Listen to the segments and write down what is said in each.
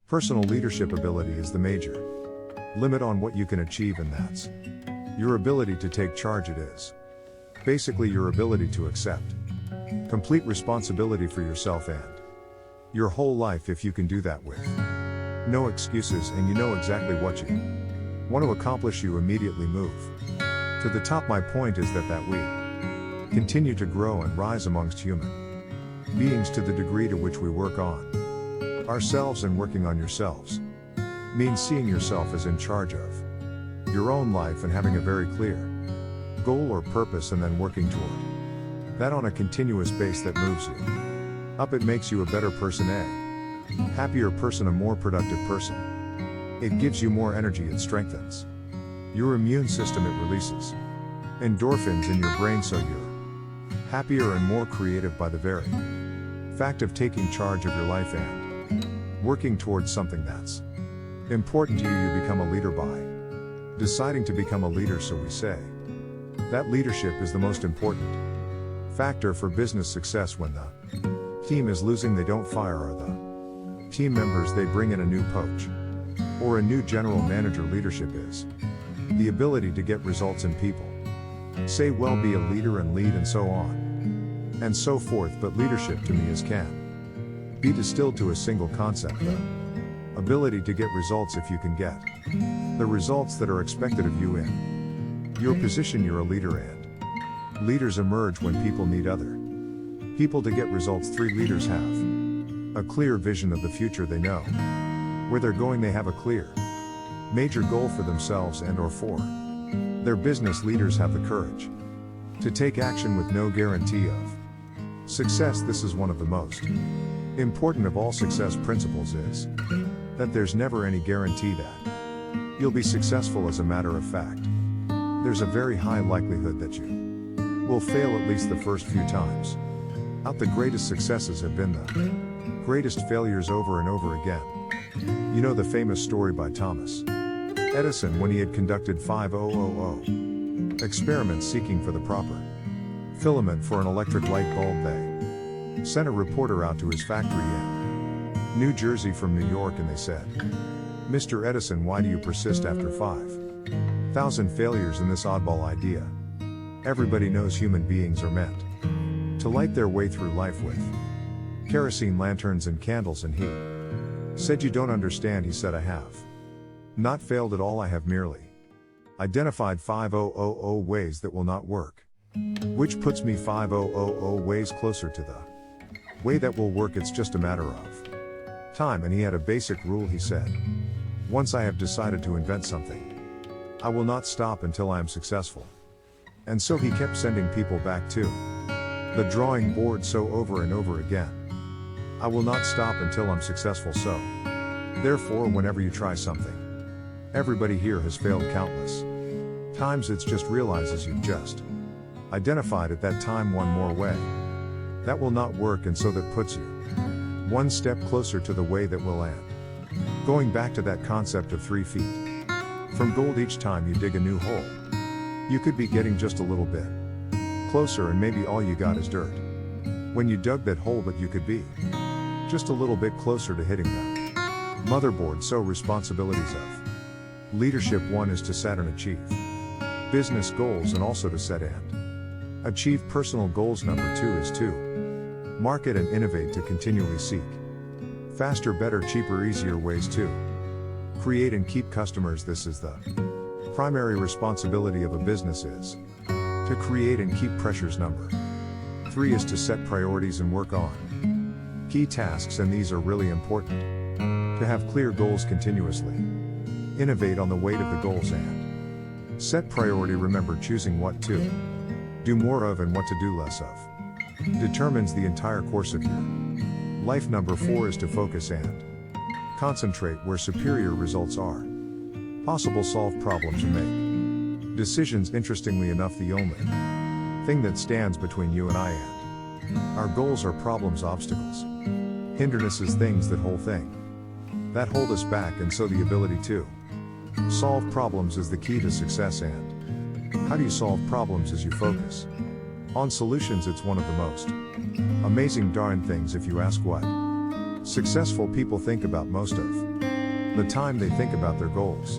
Personal leadership ability is the major limit on what you can achieve, and that's your ability to take charge. It is basically your ability to accept complete responsibility for yourself and your whole life. If you can do that with no excuses and you know exactly what you want to accomplish, you immediately move to the top. My point is that we continue to grow and rise amongst human beings to the degree to which we work on ourselves, and working on yourselves means seeing yourself as in charge of your own life and having a very clear goal or purpose, and then working toward that on a continuous base that moves you up. It makes you a better person, a happier person, a more productive person. It gives you more energy, it strengthens your immune system, it releases endorphins in your brain, so you're happier and more creative by the very fact of taking charge of your life and working towards something that's important to you. You become a leader by deciding to become a leader, so we say that leadership is the most important factor for business success. When the team is losing, they don't fire or the team members, they bring in a new coach or a new general manager. Leadership is the ability to get results in people. Say, well, be a leader and lead, and so on and so forth. But leadership to me is can be distilled to a single concept: the ability to get results. If you can get the results that are expected of you in your position, you're a leader, and leaders emerge when people need other people to get results. 3 leaders have a clear vision of the future. They know where they're going. They have a clear major goal for themselves and or for their business. Leaders have the courage to take action with no guarantee of success. This is one of the most important of all success principles, is that there's never any guarantee that you'll be successful. As a matter of fact, there's a very high likelihood that you will fail at least the first few times out. The greatest successes have been the greatest failures over and over again. You know the famous story by Thomas Edison when he had conducted 5,000 experiments seeking for the proper filament for an electric light bulb. They sent a reporter out to his factory in New Jersey from New York, and they said, "Mr. Edison, why do you persist after 5,000 failures in this oddball idea? Everybody knows human beings are meant to light their way through life with kerosene lanterns and candles." And he said, "You don't understand." He said, "I have not failed at all. I have merely identified 5,000 ways that will not work, which puts me 5,000 ways closer to the way that will work. It's just a matter of time." And he had a basic rule. He said, "Once I have decided to invent something, I will not stop until I am successful." And so he kept sending people back to the drawing board, so over and over again, "I will not stop until I'm successful." So therefore, whenever you try something, everybody here has failed countless times. It's just realizes you've just identified at that time one more way that will not work, and so that puts you one step closer to the way that will land. Going back to that concept of 3 feet from gold, each time you dig a new hole, you could be getting just a little bit closer, and maybe all you got is dirt when you dug that hole, but you could be just a little bit closer to hitting the motherboard. So responsibilities of leadership: 1 is to set and achieve business goals, and also to set and achieve personal goals. Number 2 is to market and innovate, to continually seek faster, better, cheaper, easier ways to create and keep customers. This is the primary responsibility of a business, is to create and keep pressures. Number 3 is to set priorities and work on key tasks, and these are really important. To have clear goals continuously, innovate on the weight of the goals, and set priority. Remember, choosing what to do more of and what to do less of determines the entire course of your life. Number 4 is to focus and concentrate, where superior results are possible. Solve problems and make decisions. Interestingly enough, the only thing that stands between you and I and our goals are problems, obstacles, hindrances, things that hold us back. And so the ability to solve problems is the key to success. And how do you solve problems? As you focus on solutions. It's one of the most amazing darn things, if you ask what Successful people think about most of the time they think about their goals.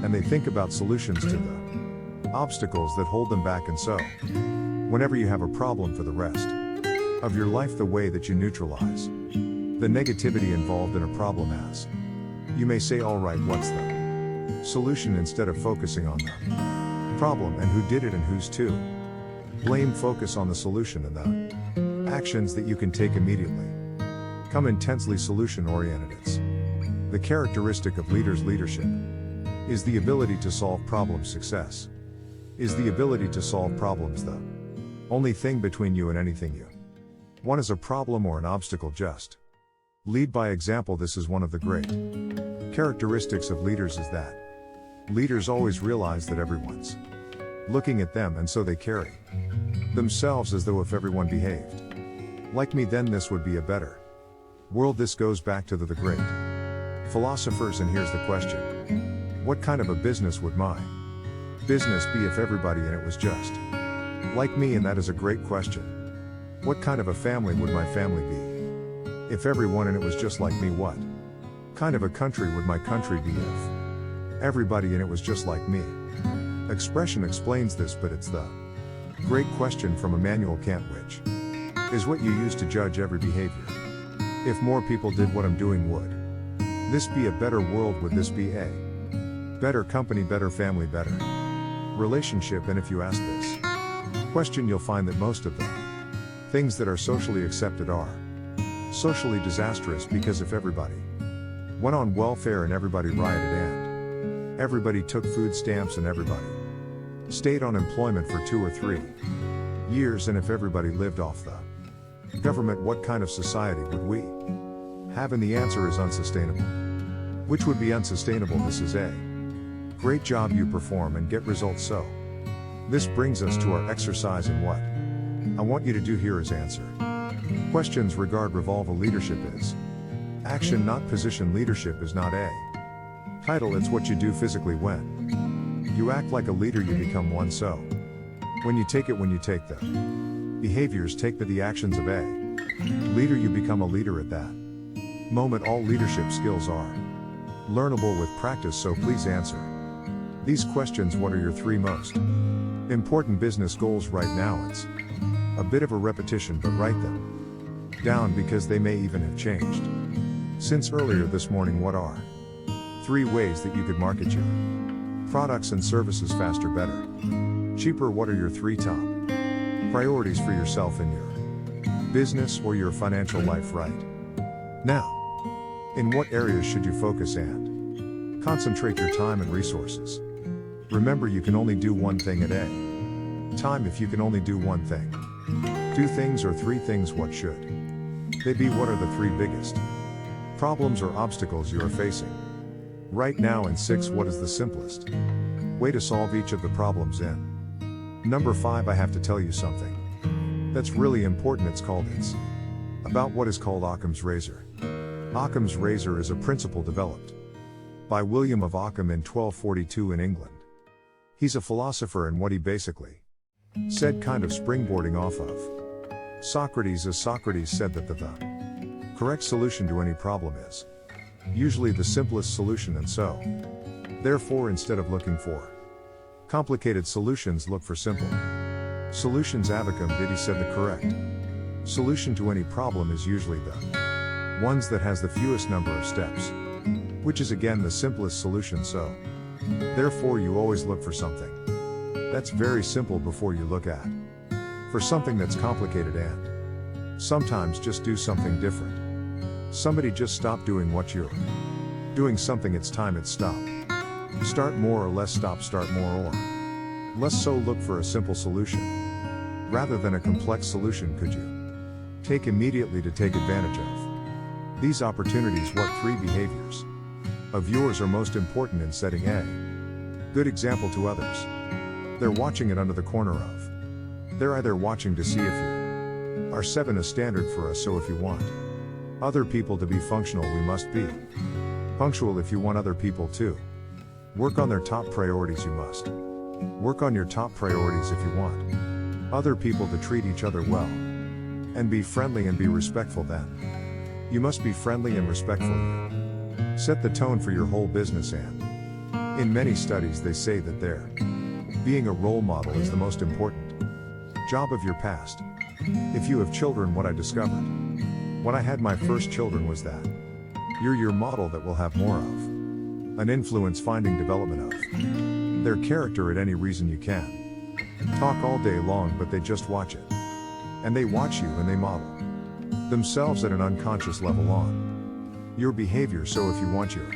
And they think about solutions to the obstacles that hold them back, and so, whenever you have a problem for the rest of your life, the way that you neutralize the negativity involved in a problem as, you may say, alright, what's the solution, instead of focusing on the problem and who did it and who's to blame. Focus on the solution and the actions that you can take immediately. Come intensely solution oriented. It's the characteristic of leaders. Leadership is the ability to solve problems. Success is the ability to solve problems. The only thing between you and anything you want is a problem or an obstacle. Just lead by example. This is one of the great characteristics of leaders, is that leaders always realize that everyone's looking at them, and so they carry themselves as though if everyone behaved like me, then this would be a better world. This goes back to the great philosophers, and here's the question: what kind of a business would my business be if everybody in it was just like me? And that is a great question. What kind of a family would my family be if everyone in it was just like me? What kind of a country would my country be if everybody in it was just like me? Expression explains this, but it's the great question from Immanuel Kant, which is what you use to judge every behavior. If more people did what I'm doing, would this be a better world? Would this be a better company, better family, better relationship? And if you ask this question, you'll find that most of the things that are socially accepted are socially disastrous, because if everybody went on welfare and everybody rioted and everybody took food stamps and everybody stayed on employment for 2 or 3 years, and if everybody lived off the government, what kind of society would we have? And the answer is unsustainable. Which would be unsustainable? This is a great job you perform and get results. So this brings us to our exercise, and what I want you to do here is answer questions regard revolve. A leadership is action, not position. Leadership is not a title, it's what you do physically. When you act like a leader, you become one. So when you take the behaviors, take the actions of a leader, you become a leader at that moment. All leadership skills are learnable with practice, so please answer these questions. What are your 3 most important business goals right now? It's a bit of a repetition, but write them down because they may even have changed since earlier this morning. What are 3 ways that you could market your products and services faster, better, cheaper? What are your 3 top priorities for yourself in your business or your financial life right now? In what areas should you focus and concentrate your time and resources? Remember, you can only do one thing at a time. If you can only do one thing, 2 things or 3 things, what should they be? What are the 3 biggest problems or obstacles you are facing right now? And 6, what is the simplest way to solve each of the problems? In number 5, I have to tell you something that's really important. It's about what is called Occam's razor. Occam's razor is a principle developed by William of Ockham in 1242 in England. He's a philosopher, and what he basically said, kind of springboarding off of Socrates, as Socrates said that the correct solution to any problem is usually the simplest solution, and so therefore, instead of looking for complicated solutions, look for simple solutions. Avacum did. He said the correct solution to any problem is usually the ones that has the fewest number of steps, which is again the simplest solution. So therefore, you always look for something that's very simple before you look at for something that's complicated, and sometimes just do something different. Somebody just stop doing what you're doing. Something, it's time it stopped. Start more or less. Stop, start more or less. So look for a simple solution rather than a complex solution. Could you take immediately to take advantage of these opportunities? What 3 behaviors of yours are most important in setting a good example to others? They're watching it under the corner of their eye. They're watching to see if you are. 7, a standard for us. So if you want other people to be functional, we must be punctual. If you want other people to work on their top priorities, you must work on your top priorities. If you want other people to treat each other well and be friendly and be respectful, then You must be friendly and respectful here. Set the tone for your whole business and in many studies they say that being a role model is the most important job of your past. If you have children, what I discovered when I had my first children was that you're your model that will have more of an influence finding development of their character at any reason you can. Talk all day long, but they just watch it. And they watch you and they model themselves at an unconscious level on your behavior. So if you want your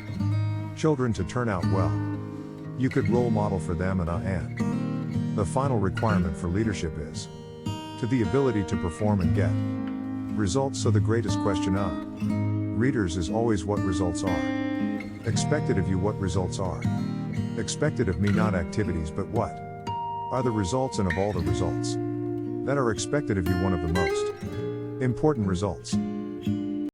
children to turn out well, you could role model for them and the final requirement for leadership is to the ability to perform and get results. So the greatest question of readers is always what results are expected of you. What results are expected of me, not activities, but what are the results, and of all the results that are expected of you, one of the most important results